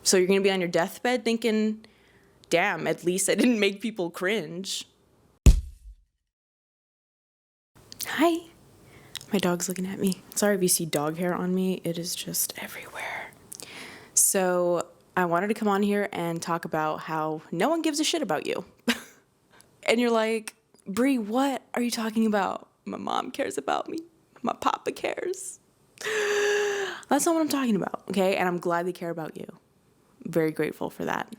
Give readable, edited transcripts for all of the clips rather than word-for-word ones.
So you're going to be on your deathbed thinking, damn, at least I didn't make people cringe. Hi. My dog's looking at me. Sorry if you see dog hair on me. It is just everywhere. So I wanted to come on here and talk about how no one gives a shit about you. And you're like, Bree, what are you talking about? My mom cares about me. My papa cares. That's not what I'm talking about, okay? And I'm glad they care about you. Very grateful for that.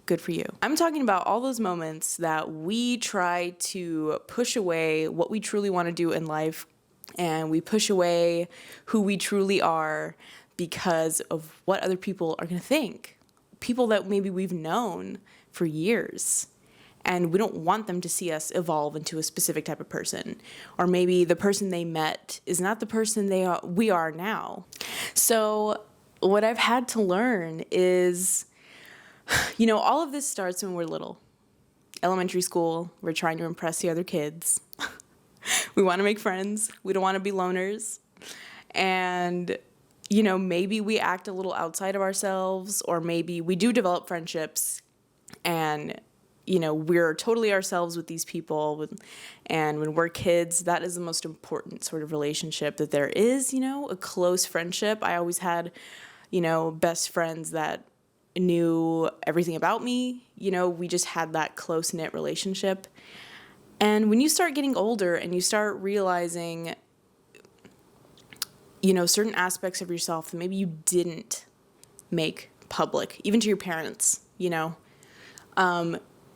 Good for you. I'm talking about all those moments that we try to push away what we truly want to do in life, and we push away who we truly are because of what other people are going to think. People that maybe we've known for years, and we don't want them to see us evolve into a specific type of person. Or maybe the person they met is not the person we are now. So what I've had to learn is, all of this starts when we're little. Elementary school, we're trying to impress the other kids. We want to make friends. We don't want to be loners. And, maybe we act a little outside of ourselves, or maybe we do develop friendships and, we're totally ourselves with these people. And when we're kids, that is the most important sort of relationship that there is, a close friendship. I always had, best friends that knew everything about me. We just had that close-knit relationship. And when you start getting older and you start realizing, certain aspects of yourself that maybe you didn't make public, even to your parents,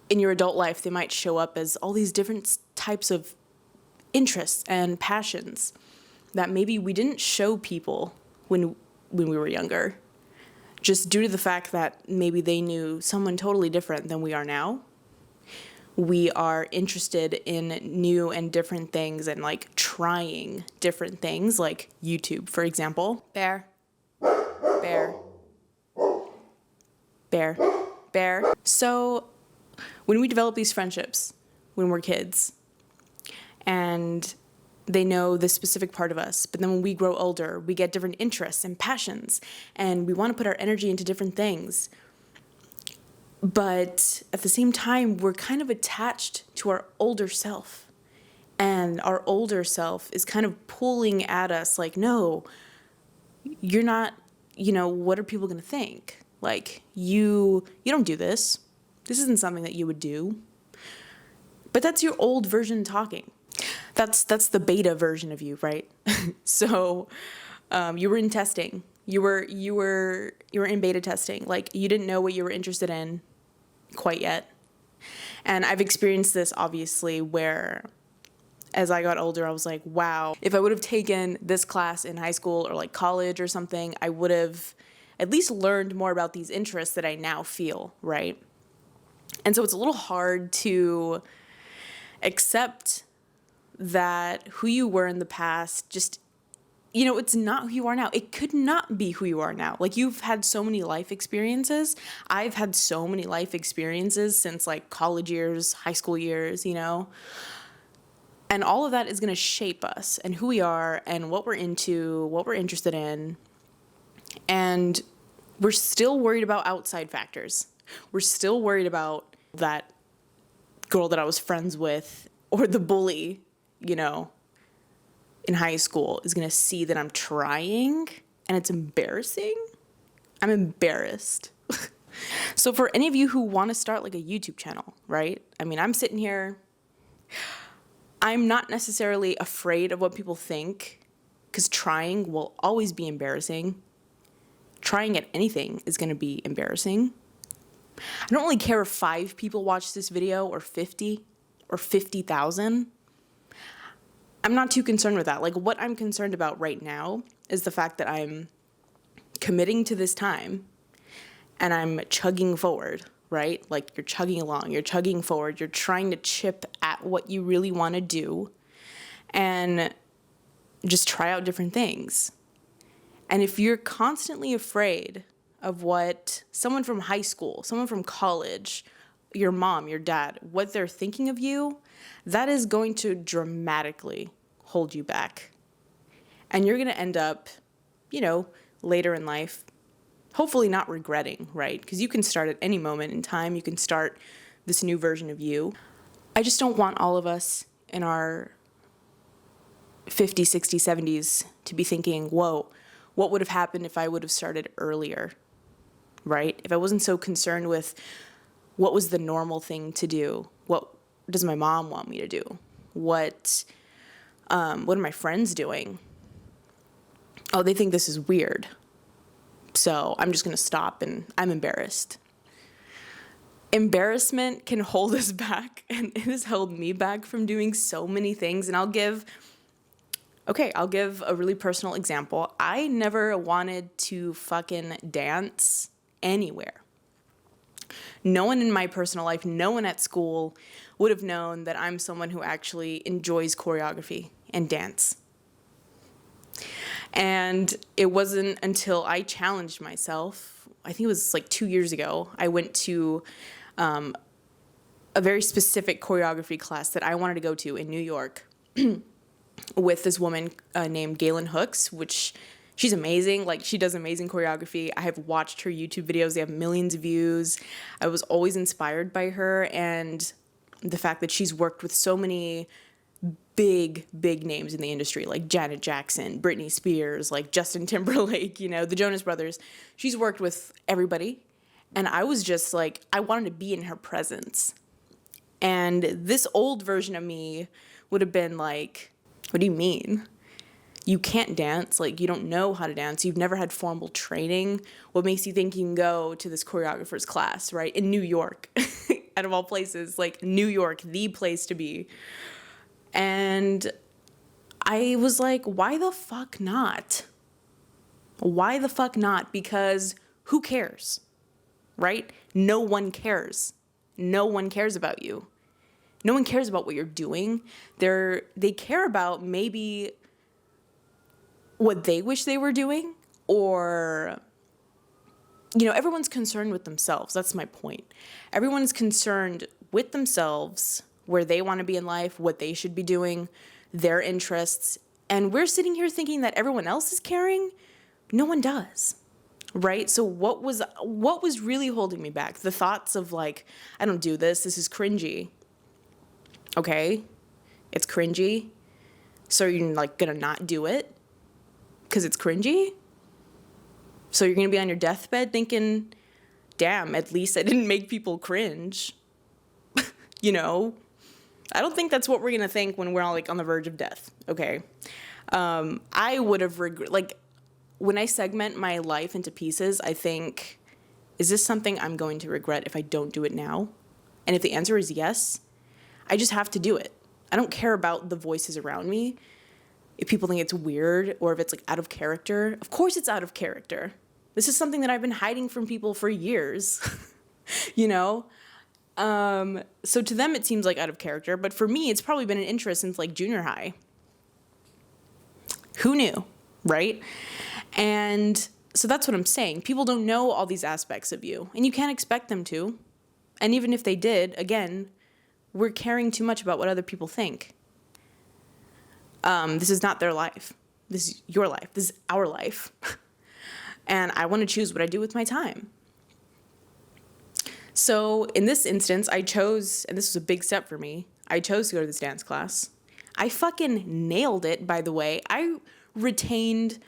in your adult life, they might show up as all these different types of interests and passions that maybe we didn't show people when we were younger, just due to the fact that maybe they knew someone totally different than we are now. We are interested in new and different things and trying different things, like YouTube, for example. Bear. So when we develop these friendships when we're kids, and they know this specific part of us, but then when we grow older, we get different interests and passions, and we want to put our energy into different things. But at the same time, we're kind of attached to our older self, and our older self is kind of pulling at us like, no, you're not, what are people going to think? You don't do this. This isn't something that you would do. But that's your old version talking. That's the beta version of you, right? So you were in testing. You were in beta testing. You didn't know what you were interested in quite yet. And I've experienced this, obviously, where as I got older, I was like, wow, if I would have taken this class in high school or college or something, I would have at least learned more about these interests that I now feel, right? And so it's a little hard to accept that who you were in the past just, it's not who you are now. It could not be who you are now. You've had so many life experiences. I've had so many life experiences since college years, high school years, And all of that is going to shape us and who we are and what we're into, what we're interested in. And we're still worried about outside factors. We're still worried about that girl that I was friends with, or the bully, in high school is going to see that I'm trying, and it's embarrassing. I'm embarrassed. So for any of you who want to start a YouTube channel, right? I'm sitting here. I'm not necessarily afraid of what people think, because trying will always be embarrassing. Trying at anything is going to be embarrassing. I don't really care if 5 people watch this video, or 50, or 50,000. I'm not too concerned with that. What I'm concerned about right now is the fact that I'm committing to this time and I'm chugging forward, right? You're chugging along, you're chugging forward, you're trying to chip at what you really want to do and just try out different things. And if you're constantly afraid of what someone from high school, someone from college, your mom, your dad, what they're thinking of you, that is going to dramatically hold you back. And you're going to end up, later in life, hopefully not regretting, right? Because you can start at any moment in time. You can start this new version of you. I just don't want all of us in our 50s, 60s, 70s to be thinking, whoa, what would have happened if I would have started earlier, right? If I wasn't so concerned with what was the normal thing to do, what does my mom want me to do? What are my friends doing? Oh, they think this is weird. So I'm just going to stop and I'm embarrassed. Embarrassment can hold us back, and it has held me back from doing so many things. And I'll give a really personal example. I never wanted to fucking dance anywhere. No one in my personal life, no one at school would have known that I'm someone who actually enjoys choreography and dance. And it wasn't until I challenged myself, I think it was like 2 years ago, I went to a very specific choreography class that I wanted to go to in New York with this woman named Galen Hooks, which she's amazing. Like, she does amazing choreography. I have watched her YouTube videos. They have millions of views. I was always inspired by her, and the fact that she's worked with so many big names in the industry, like Janet Jackson, Britney Spears, like Justin Timberlake, you know, the Jonas Brothers. She's worked with everybody. And I was just like, I wanted to be in her presence. And this old version of me would have been like, what do you mean? You can't dance? Like, you don't know how to dance. You've never had formal training. What makes you think you can go to this choreographer's class, right? In New York, out of all places, like New York, the place to be. And I was like, why the fuck not? Why the fuck not? Because who cares, right? No one cares. No one cares about you. No one cares about what you're doing. They care about maybe what they wish they were doing, or, you know, everyone's concerned with themselves. That's my point. Everyone's concerned with themselves, where they want to be in life, what they should be doing, their interests. And we're sitting here thinking that everyone else is caring. No one does, right? So what was really holding me back? The thoughts of like, I don't do this. This is cringy. Okay, it's cringy. So you're like gonna not do it because it's cringy? So you're gonna be on your deathbed thinking, damn, at least I didn't make people cringe. You know? I don't think that's what we're gonna think when we're all like on the verge of death, okay? I would have like, when I segment my life into pieces, I think, is this something I'm going to regret if I don't do it now? And if the answer is yes, I just have to do it. I don't care about the voices around me. If people think it's weird or if it's like out of character, of course it's out of character. This is something that I've been hiding from people for years, you know? So to them it seems like out of character, but for me it's probably been an interest since like junior high. Who knew, right? And so that's what I'm saying. People don't know all these aspects of you, and you can't expect them to. And even if they did, again, we're caring too much about what other people think. This is not their life. This is your life. This is our life. And I want to choose what I do with my time. So in this instance, I chose, and this was a big step for me, I chose to go to this dance class. I fucking nailed it, by the way. I retained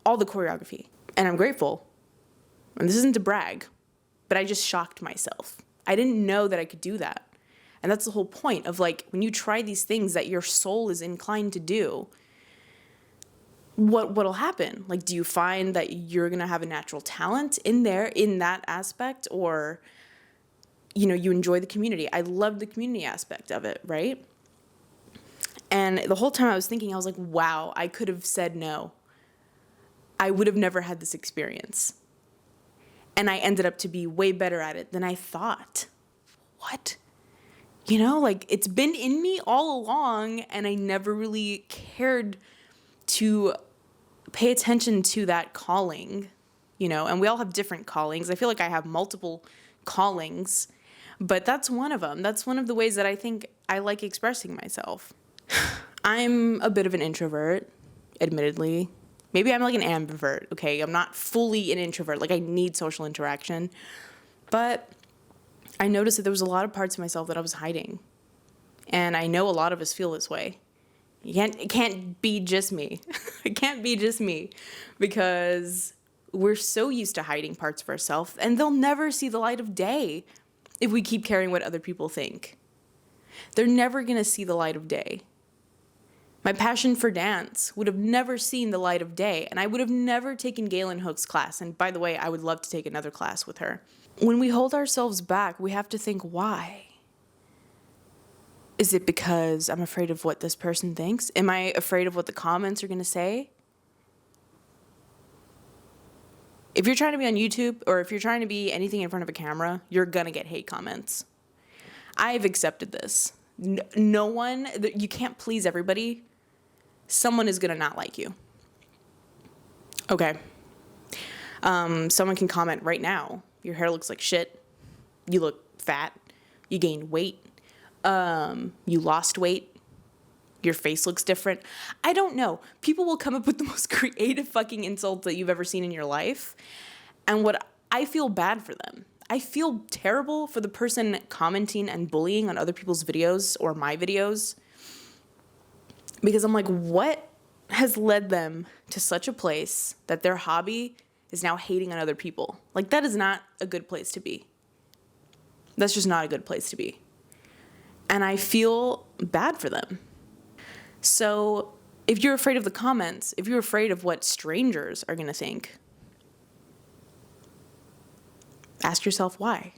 all the choreography, and I'm grateful. And this isn't to brag, but I just shocked myself. I didn't know that I could do that. And that's the whole point of like, when you try these things that your soul is inclined to do, what'll happen? Like, do you find that you're going to have a natural talent in there, in that aspect? Or, you know, you enjoy the community. I love the community aspect of it, right? And the whole time I was thinking, I was like, wow, I could have said no. I would have never had this experience. And I ended up to be way better at it than I thought. What? You know, like, it's been in me all along, and I never really cared to pay attention to that calling, you know, and we all have different callings. I feel like I have multiple callings, but that's one of them. That's one of the ways that I think I like expressing myself. I'm a bit of an introvert, admittedly. Maybe I'm like an ambivert, okay? I'm not fully an introvert. Like, I need social interaction. But I noticed that there was a lot of parts of myself that I was hiding. And I know a lot of us feel this way. It can't be just me. It can't be just me. Because we're so used to hiding parts of ourselves, and they'll never see the light of day if we keep caring what other people think. They're never going to see the light of day. My passion for dance would have never seen the light of day, and I would have never taken Galen Hook's class. And by the way, I would love to take another class with her. When we hold ourselves back, we have to think, why? Is it because I'm afraid of what this person thinks? Am I afraid of what the comments are going to say? If you're trying to be on YouTube, or if you're trying to be anything in front of a camera, you're going to get hate comments. I've accepted this. No one, you can't please everybody. Someone is going to not like you. Okay. Someone can comment right now. Your hair looks like shit. You look fat. You gained weight. You lost weight. Your face looks different. I don't know. People will come up with the most creative fucking insults that you've ever seen in your life. And I feel bad for them. I feel terrible for the person commenting and bullying on other people's videos or my videos. Because I'm like, what has led them to such a place that their hobby is now hating on other people? Like, that is not a good place to be. That's just not a good place to be. And I feel bad for them. So if you're afraid of the comments, if you're afraid of what strangers are going to think, ask yourself why.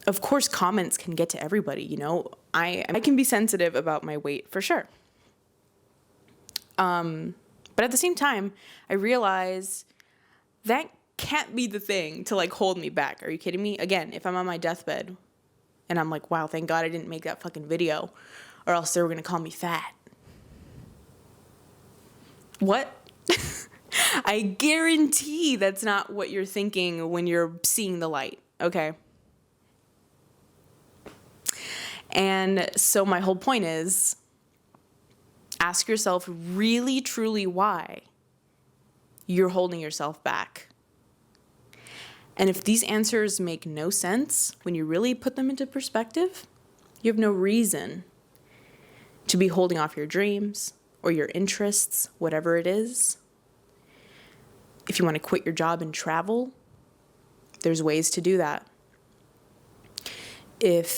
Of course, comments can get to everybody, you know. I can be sensitive about my weight for sure. But at the same time, I realize that can't be the thing to like hold me back. Are you kidding me? Again, if I'm on my deathbed and I'm like, wow, thank God I didn't make that fucking video, or else they were going to call me fat. What? I guarantee that's not what you're thinking when you're seeing the light, okay? And so my whole point is, ask yourself really, truly why you're holding yourself back. And if these answers make no sense, when you really put them into perspective, you have no reason to be holding off your dreams or your interests, whatever it is. If you want to quit your job and travel, there's ways to do that.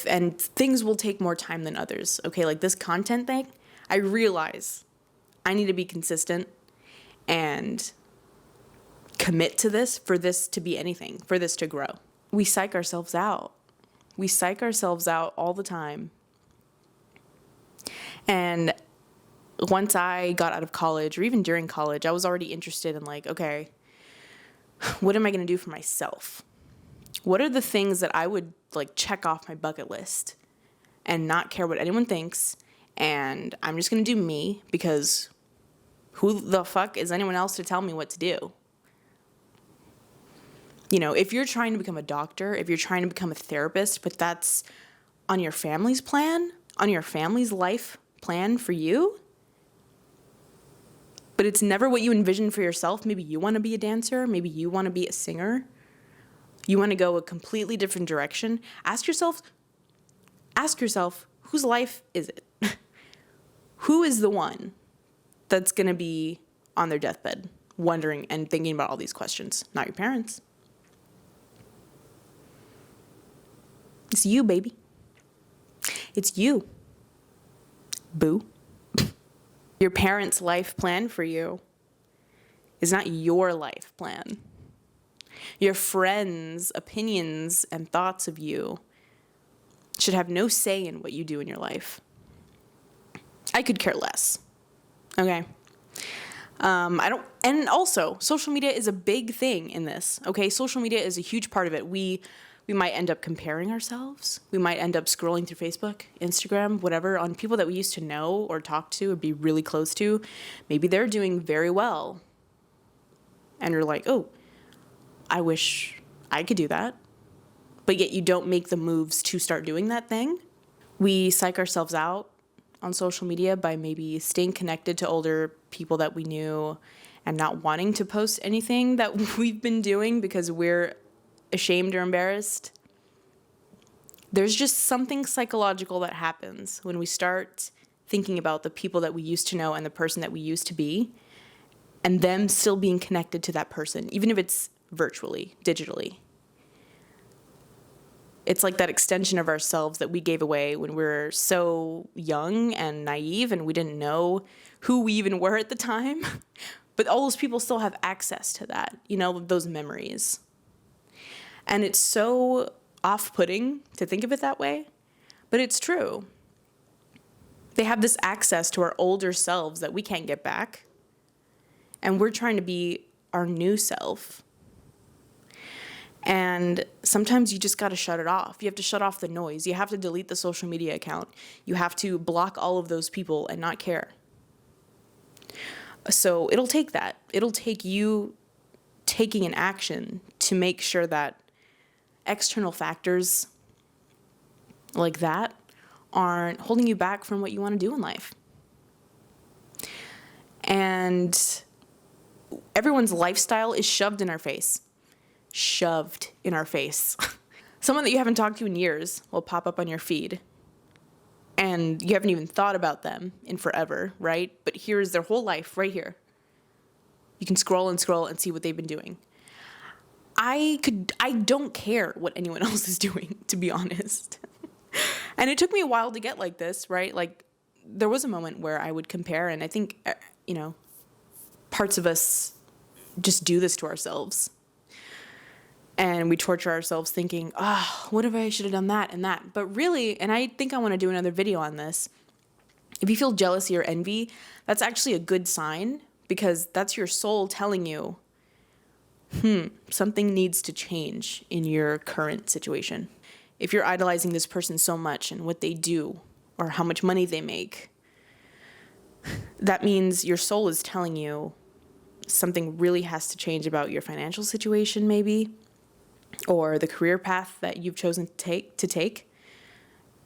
And things will take more time than others. Okay, like this content thing, I realize I need to be consistent and commit to this for this to be anything, for this to grow. We psych ourselves out. We psych ourselves out all the time. And once I got out of college, or even during college, I was already interested in like, okay, what am I going to do for myself? What are the things that I would like check off my bucket list and not care what anyone thinks? And I'm just going to do me, because who the fuck is anyone else to tell me what to do? You know, if you're trying to become a doctor, if you're trying to become a therapist, but that's on your family's plan, on your family's life plan for you, but it's never what you envision for yourself. Maybe you want to be a dancer. Maybe you want to be a singer. You want to go a completely different direction. Ask yourself, whose life is it? Who is the one that's going to be on their deathbed wondering and thinking about all these questions? Not your parents. It's you, baby. It's you. Boo. Your parents' life plan for you is not your life plan. Your friends' opinions and thoughts of you should have no say in what you do in your life. I could care less. Okay? And also, social media is a big thing in this. Okay? Social media is a huge part of it. We might end up comparing ourselves. We might end up scrolling through Facebook, Instagram, whatever, on people that we used to know or talk to or be really close to. Maybe they're doing very well. And you're like, oh, I wish I could do that. But yet you don't make the moves to start doing that thing. We psych ourselves out on social media by maybe staying connected to older people that we knew and not wanting to post anything that we've been doing because we're ashamed or embarrassed. There's just something psychological that happens when we start thinking about the people that we used to know and the person that we used to be, and them still being connected to that person, even if it's virtually, digitally. It's like that extension of ourselves that we gave away when we were so young and naive and we didn't know who we even were at the time. But all those people still have access to that, those memories. And it's so off-putting to think of it that way, but it's true. They have this access to our older selves that we can't get back. And we're trying to be our new self. And sometimes you just got to shut it off. You have to shut off the noise. You have to delete the social media account. You have to block all of those people and not care. So it'll take that. It'll take you taking an action to make sure that external factors like that aren't holding you back from what you want to do in life. And everyone's lifestyle is shoved in our face. Shoved in our face. Someone that you haven't talked to in years will pop up on your feed, and you haven't even thought about them in forever, right? But here's their whole life right here. You can scroll and scroll and see what they've been doing. I don't care what anyone else is doing, to be honest. And it took me a while to get like this, right? Like, there was a moment where I would compare, and I think, parts of us just do this to ourselves. And we torture ourselves thinking, what if I should have done that and that? But really, and I think I want to do another video on this, if you feel jealousy or envy, that's actually a good sign, because that's your soul telling you, something needs to change in your current situation. If you're idolizing this person so much and what they do or how much money they make, that means your soul is telling you something really has to change about your financial situation, maybe, or the career path that you've chosen to take.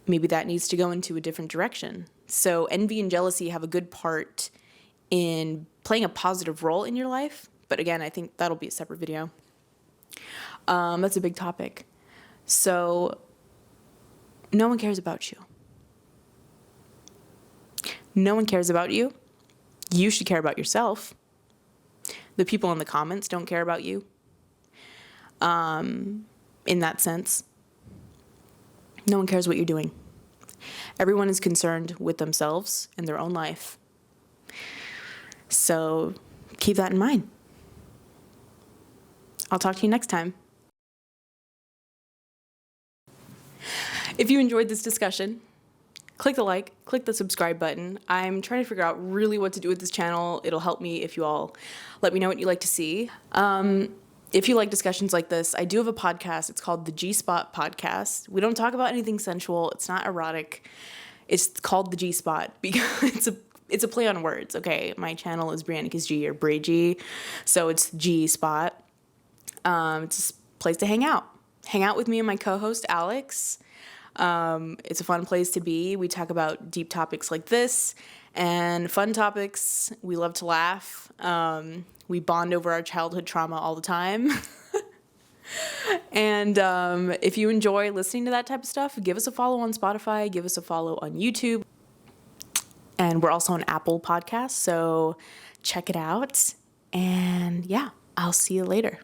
Maybe that needs to go into a different direction. So envy and jealousy have a good part in playing a positive role in your life. But again, I think that'll be a separate video. That's a big topic. So no one cares about you. No one cares about you. You should care about yourself. The people in the comments don't care about you. In that sense, no one cares what you're doing. Everyone is concerned with themselves and their own life. So keep that in mind. I'll talk to you next time. If you enjoyed this discussion, click the like, click the subscribe button. I'm trying to figure out really what to do with this channel. It'll help me if you all let me know what you'd like to see. If you like discussions like this, I do have a podcast. It's called the G-Spot Podcast. We don't talk about anything sensual. It's not erotic. It's called the G-Spot because it's a play on words, okay? My channel is Briannica's G or Bray G, so it's G-Spot. It's a place to hang out. Hang out with me and my co-host, Alex. It's a fun place to be. We talk about deep topics like this and fun topics. We love to laugh. We bond over our childhood trauma all the time. And if you enjoy listening to that type of stuff, give us a follow on Spotify, give us a follow on YouTube. And we're also on Apple Podcasts, so check it out. And yeah, I'll see you later.